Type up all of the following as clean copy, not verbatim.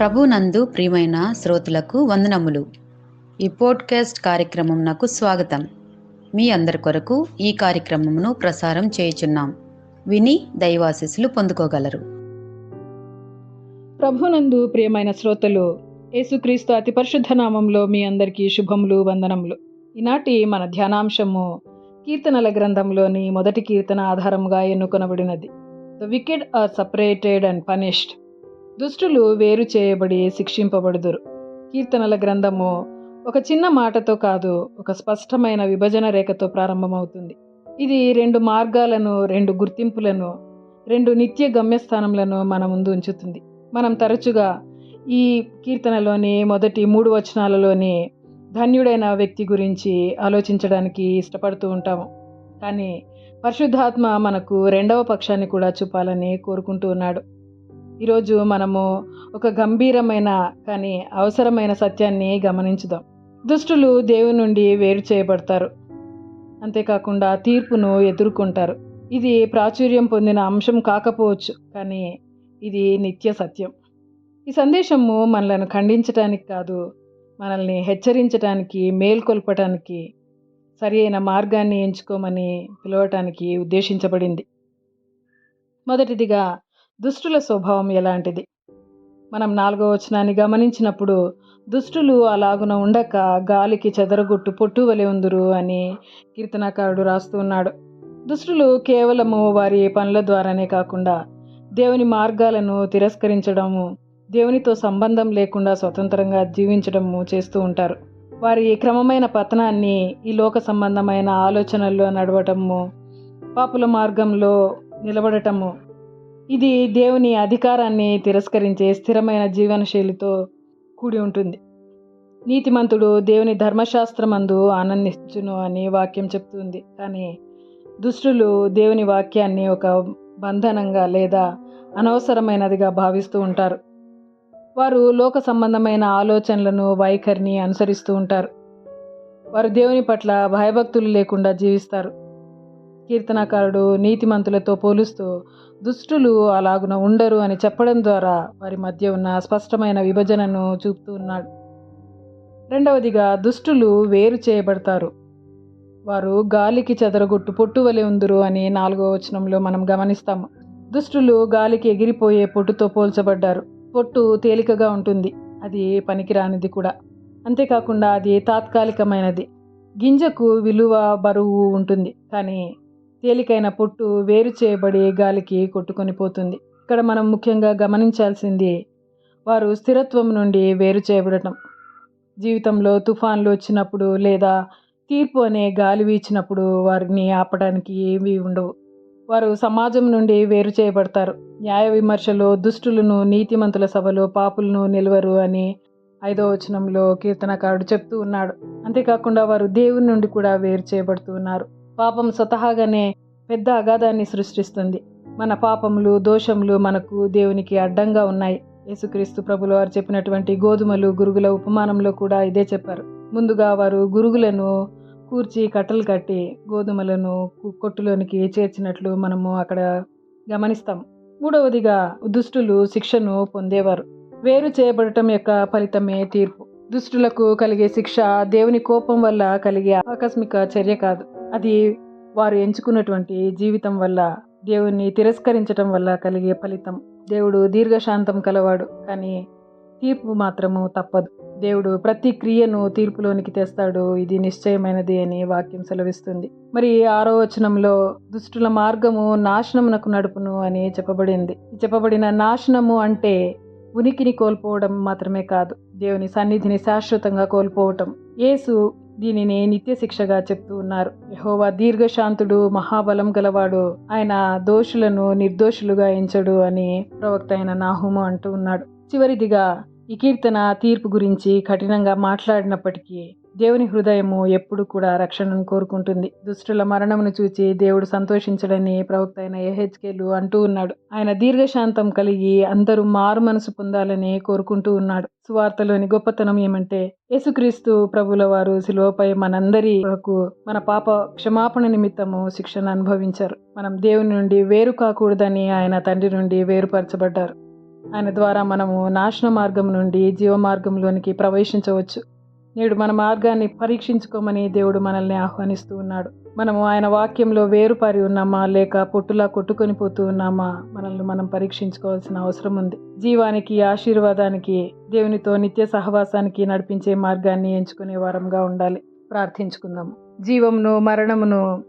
ప్రభునందు ప్రియమైన శ్రోతలకు వందనములు. ఈ పోడ్కాస్ట్ కార్యక్రమం నాకు స్వాగతం. మీ అందరి కొరకు ఈ కార్యక్రమమును ప్రసారం చేయుచున్నాం. విని దైవాశీస్సులు పొందుకోగలరు. ప్రభునందు ప్రియమైన శ్రోతలు, యేసుక్రీస్తు అతి పరిశుద్ధ నామంలో మీ అందరికీ శుభములు, వందనములు. ఈనాటి మన ధ్యానాంశము కీర్తనల గ్రంథంలోని మొదటి కీర్తన ఆధారంగా ఎన్నుకొనబడినది. The wicked are separated and punished. దుష్టులు వేరు చేయబడి శిక్షింపబడుదురు. కీర్తనల గ్రంథము ఒక చిన్న మాటతో కాదు, ఒక స్పష్టమైన విభజన రేఖతో ప్రారంభమవుతుంది. ఇది రెండు మార్గాలను, రెండు గుర్తింపులను, రెండు నిత్య గమ్యస్థానములను మన ముందు ఉంచుతుంది. మనం తరచుగా ఈ కీర్తనలోని మొదటి 3 వచనాలలోని ధన్యుడైన వ్యక్తి గురించి ఆలోచించడానికి ఇష్టపడుతూ ఉంటాము. కానీ పరిశుద్ధాత్మ మనకు రెండవ పక్షాన్ని కూడా చూపాలని కోరుకుంటూ ఉన్నాడు. ఈరోజు మనము ఒక గంభీరమైన కానీ అవసరమైన సత్యాన్ని గమనించుదాం. దుష్టులు దేవుని నుండి వేరు చేయబడతారు, అంతేకాకుండా తీర్పును ఎదుర్కొంటారు. ఇది ప్రాచుర్యం పొందిన అంశం కాకపోవచ్చు, కానీ ఇది నిత్య సత్యం. ఈ సందేశము మనలను ఖండించటానికి కాదు, మనల్ని హెచ్చరించటానికి, మేల్కొల్పటానికి, సరి అయిన మార్గాన్ని ఎంచుకోమని పిలవటానికి ఉద్దేశించబడింది. మొదటిదిగా, దుష్టుల స్వభావం ఎలాంటిది? మనం 4వ వచనాన్ని గమనించినప్పుడు, దుష్టులు అలాగున ఉండక గాలికి చెదరగొట్టు పొట్టు వలె ఉందురు అని కీర్తనకారుడు రాస్తూ ఉన్నాడు. దుష్టులు కేవలము వారి పనుల ద్వారానే కాకుండా దేవుని మార్గాలను తిరస్కరించడము, దేవునితో సంబంధం లేకుండా స్వతంత్రంగా జీవించడము చేస్తూ ఉంటారు. వారి క్రమమైన పతనాన్ని ఈ లోక సంబంధమైన ఆలోచనల్లో నడవటము, పాపుల మార్గంలో నిలబడటము, ఇది దేవుని అధికారాన్ని తిరస్కరించే స్థిరమైన జీవనశైలితో కూడి ఉంటుంది. నీతిమంతుడు దేవుని ధర్మశాస్త్రమందు ఆనందించును అని వాక్యం చెప్తుంది. కానీ దుష్టులు దేవుని వాక్యాన్ని ఒక బంధనంగా లేదా అనవసరమైనదిగా భావిస్తూ ఉంటారు. వారు లోక సంబంధమైన ఆలోచనలను, వైఖరిని అనుసరిస్తూ ఉంటారు. వారు దేవుని పట్ల భయభక్తులు లేకుండా జీవిస్తారు. కీర్తనకారుడు నీతిమంతులతో పోలుస్తూ దుష్టులు అలాగున ఉండరు అని చెప్పడం ద్వారా వారి మధ్య ఉన్న స్పష్టమైన విభజనను చూపుతూ ఉన్నాడు. రెండవదిగా, దుష్టులు వేరు చేయబడతారు. వారు గాలికి చెదరగొట్టు పొట్టు వలె ఉందురు అని 4వ వచనంలో మనం గమనిస్తాము. దుష్టులు గాలికి ఎగిరిపోయే పొట్టుతో పోల్చబడ్డారు. పొట్టు తేలికగా ఉంటుంది, అది పనికిరానిది కూడా. అంతేకాకుండా అది తాత్కాలికమైనది. గింజకు విలువ, బరువు ఉంటుంది, కానీ తేలికైన పొట్టు వేరు చేయబడి గాలికి కొట్టుకొని పోతుంది. ఇక్కడ మనం ముఖ్యంగా గమనించాల్సింది వారు స్థిరత్వం నుండి వేరు చేయబడటం. జీవితంలో తుఫాన్లు వచ్చినప్పుడు లేదా తీర్పు అనే గాలి వీచినప్పుడు వారిని ఆపడానికి ఏమీ ఉండవు. వారు సమాజం నుండి వేరు చేయబడతారు. న్యాయ విమర్శలో దుష్టులను, నీతిమంతుల సభలో పాపులను నిలవరు అని 5వ వచనంలో కీర్తనకారుడు చెప్తూ ఉన్నాడు. అంతేకాకుండా వారు దేవుని నుండి కూడా వేరు చేయబడుతూ ఉన్నారు. పాపం స్వతహాగానే పెద్ద అగాధాన్ని సృష్టిస్తుంది. మన పాపములు, దోషములు మనకు దేవునికి అడ్డంగా ఉన్నాయి. యేసుక్రీస్తు ప్రభుల వారు చెప్పినటువంటి గోధుమలు, గురుగుల ఉపమానంలో కూడా ఇదే చెప్పారు. ముందుగా వారు గురుగులను కూర్చి కట్టలు కట్టి గోధుమలను కొట్టులోనికి చేర్చినట్లు మనము అక్కడ గమనిస్తాం. మూడవదిగా, దుష్టులు శిక్షను పొందేవారు. వేరు చేయబడటం యొక్క ఫలితమే తీర్పు. దుష్టులకు కలిగే శిక్ష దేవుని కోపం వల్ల కలిగే ఆకస్మిక చర్య కాదు. అది వారు ఎంచుకున్నటువంటి జీవితం వల్ల, దేవుణ్ణి తిరస్కరించటం వల్ల కలిగే ఫలితం. దేవుడు దీర్ఘశాంతం కలవాడు, కానీ తీర్పు మాత్రము తప్పదు. దేవుడు ప్రతి క్రియను తీర్పులోనికి తెస్తాడు, ఇది నిశ్చయమైనది అని వాక్యం సెలవిస్తుంది. మరి 6వ వచనంలో దుష్టుల మార్గము నాశనమునకు నడుపును అని చెప్పబడింది. చెప్పబడిన నాశనము అంటే ఉనికిని కోల్పోవడం మాత్రమే కాదు, దేవుని సన్నిధిని శాశ్వతంగా కోల్పోవటం. యేసు దీనిని నిత్య శిక్షగా చెప్తూ ఉన్నారు. యెహోవా దీర్ఘశాంతుడు, మహాబలం గలవాడు, ఆయన దోషులను నిర్దోషులుగా ఎంచడు అని ప్రవక్త అయిన నాహూము అంటూ ఉన్నాడు. చివరిదిగా, ఈ కీర్తన తీర్పు గురించి కఠినంగా మాట్లాడినప్పటికీ దేవుని హృదయము ఎప్పుడు కూడా రక్షణను కోరుకుంటుంది. దుష్టుల మరణమును చూచి దేవుడు సంతోషించడని ప్రవక్త అయిన యెహెజ్కేలు అంటూ ఉన్నాడు. ఆయన దీర్ఘశాంతం కలిగి అందరూ మారు మనసు పొందాలని కోరుకుంటూ ఉన్నాడు. సువార్తలోని గొప్పతనం ఏమంటే, యేసుక్రీస్తు ప్రభుల వారు శిలువపై మనందరి కొరకు మన పాప క్షమాపణ నిమిత్తము శిక్షను అనుభవించారు. మనం దేవుని నుండి వేరు కాకూడదని ఆయన తండ్రి నుండి వేరుపరచబడ్డారు. ఆయన ద్వారా మనము నాశన మార్గం నుండి జీవ మార్గంలోనికి ప్రవేశించవచ్చు. నేడు మన మార్గాన్ని పరీక్షించుకోమని దేవుడు మనల్ని ఆహ్వానిస్తూ ఉన్నాడు. మనము ఆయన వాక్యంలో వేరుపారి ఉన్నామా లేక పొట్టులా కొట్టుకొని పోతూ ఉన్నామా, మనల్ని మనం పరీక్షించుకోవాల్సిన అవసరం ఉంది. జీవానికి, ఆశీర్వాదానికి, దేవునితో నిత్య సహవాసానికి నడిపించే మార్గాన్ని ఎంచుకునే వారంగా ఉండాలి. ప్రార్థించుకుందాము. జీవమును మరణమును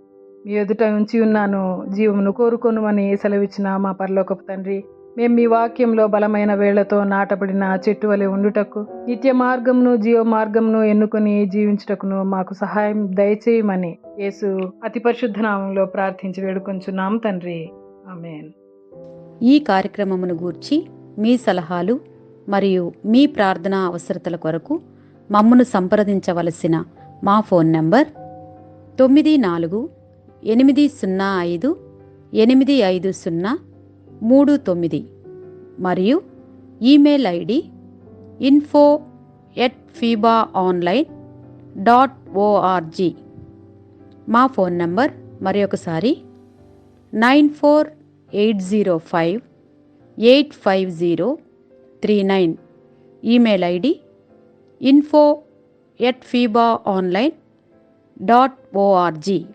మీ ఎదుట ఉంచి ఉన్నాను, జీవమును కోరుకొనుమని సెలవిచ్చిన మా పరలోకపు తండ్రి, మేము మీ వాక్యంలో బలమైన వేళ్లతో నాటబడిన చెట్టు వలె ఉండుటకు, నిత్య మార్గమును జీవ మార్గమును ఎన్నుకొని జీవించుటకును మాకు సహాయం దయచేయమని యేసు అతి పరిశుద్ధ నామంలో ప్రార్థించి వేడుకొంచున్నాం తండ్రి. ఆమేన్. ఈ కార్యక్రమమును గూర్చి మీ సలహాలు మరియు మీ ప్రార్థనా అవసరతల కొరకు మమ్మను సంప్రదించవలసిన మా ఫోన్ నంబర్ 9480585039 మరియు ఈమెయిల్ ఐడి info@fibaonline.org. మా ఫోన్ నంబర్ మరొకసారి 9480585039. Email ID info@fibaonline.org.